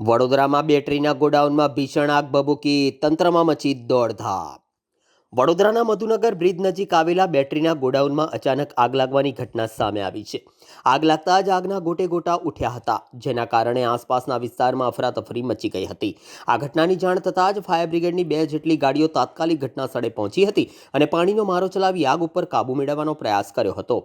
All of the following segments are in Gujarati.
વડોદરામાં બેટરીના ગોડાઉનમાં ભીષણ આગ ભભૂકી, તંત્રમાં મચી દોડધામ। વડોદરાના મધુનગર બ્રિજ નજીક આવેલા બેટરીના ગોડાઉનમાં અચાનક આગ લાગવાની ઘટના સામે આવી છે। આગ લાગતા જ આગના ગોટે ગોટા ઉઠ્યા હતા, જેના કારણે આસપાસના વિસ્તારમાં અફરાતફરી મચી ગઈ હતી। આ ઘટનાની જાણ થતાં જ ફાયર બ્રિગેડની 2 જેટલી ગાડીઓ તાત્કાલિક ઘટના સ્થળે પહોંચી હતી અને પાણીનો મારો ચલાવી આગ ઉપર કાબૂ મેળવવાનો પ્રયાસ કર્યો હતો।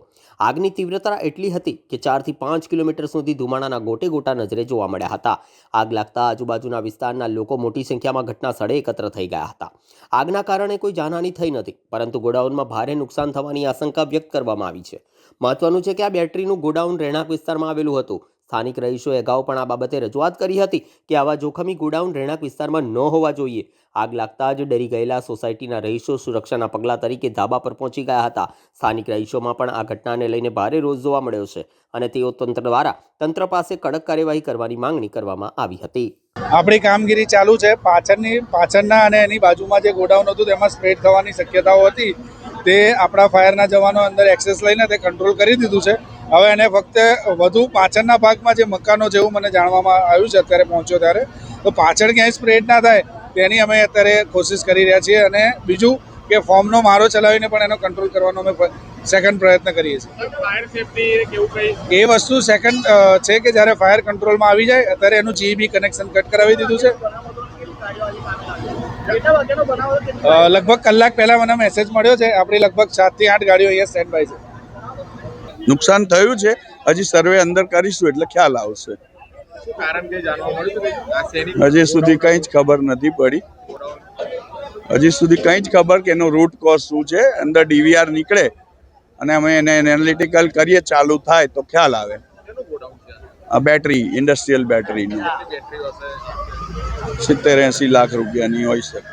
આગની તીવ્રતા એટલી હતી કે 4 થી 5 કિલોમીટર સુધી ધુમાડાના ગોટે ગોટા નજરે જોવા મળ્યા હતા। આગ લાગતા આજુબાજુના વિસ્તારના લોકો મોટી સંખ્યામાં ઘટના સ્થળે એકત્ર થઈ ગયા હતા। આગના કારણે કોઈ જાનહાનિ થઈ નથી, પરંતુ ગોડાઉનમાં ભારે નુકસાન થવાની આશંકા વ્યક્ત કરવામાં આવી છે। મહત્વનું છે કે આ બેટરીનું ગોડાઉન રહેણાંક વિસ્તારમાં આવેલું હતું। સ્થાનિક રહીશોએ અગાઉ પણ આ બાબતે રજૂઆત કરી હતી કે આવા જોખમી ગોડાઉન રહેણાંક વિસ્તારમાં ન હોવા જોઈએ। આગ લાગતા જ ડરી ગયેલા સોસાયટીના રહીશો સુરક્ષાના પગલાં તરીકે ધાબા પર પહોંચી ગયા હતા। સ્થાનિક રહીશોમાં પણ આ ઘટનાને લઈને ભારે રોષ જોવા મળ્યો છે અને તેઓ તંત્ર પાસે કડક કાર્યવાહી કરવાની માંગણી કરવામાં આવી હતી। આપણી કામગીરી ચાલુ છે। પાછળના અને એની બાજુમાં જે ગોડાઉન હતું તેમાં સ્પ્રેડ થવાની શક્યતાઓ હતી, તે આપણા ફાયરના જવાનો અંદર એક્સેસ લઈને તે કંટ્રોલ કરી દીધું છે। હવે એને ફક્ત વધુ પાછળના ભાગમાં જે મકાનો જેવું મને જાણવામાં આવ્યું છે અત્યારે પહોંચ્યો ત્યારે, તો પાછળ ક્યાંય સ્પ્રેડ ના થાય તેની અમે અત્યારે કોશિશ કરી રહ્યા છીએ। અને બીજું કે ફોર્મનો મારો ચલાવીને પણ એનો કંટ્રોલ કરવાનો અમે સેકન્ડ પ્રયત્ન કરીએ છીએ। ફાયર સેફટી કેવું કંઈ એ વસ્તુ સેકન્ડ છે કે જ્યારે ફાયર કંટ્રોલમાં આવી જાય, અત્યારે એનું જીબી કનેક્શન કટ કરાવી દીધું છે। લગભગ કલાક પહેલા મને મેસેજ મળ્યો છે। આપણી લગભગ 7 થી 8 ગાડીઓ અહીંયા સ્ટેન્ડ બાય છે। નુકસાન થયું છે, હજી સર્વે અંદર કરીશું એટલે ખ્યાલ આવશે। શું કારણ કે જાણવા મળ્યું છે કે આ શેની હજી સુધી કંઈ જ ખબર નથી પડી। હજી સુધી કંઈ જ ખબર કે એનો રૂટ કોઝ શું છે। અંદર ડીવીઆર નીકળે અને અમે એને એનાલિટિકલ કરીએ, ચાલુ થાય તો ખ્યાલ આવે। આ બેટરી, ઇન્ડસ્ટ્રીયલ બેટરીની બેટરી હશે 70-80 લાખ રૂપિયાની હોઈ શકે।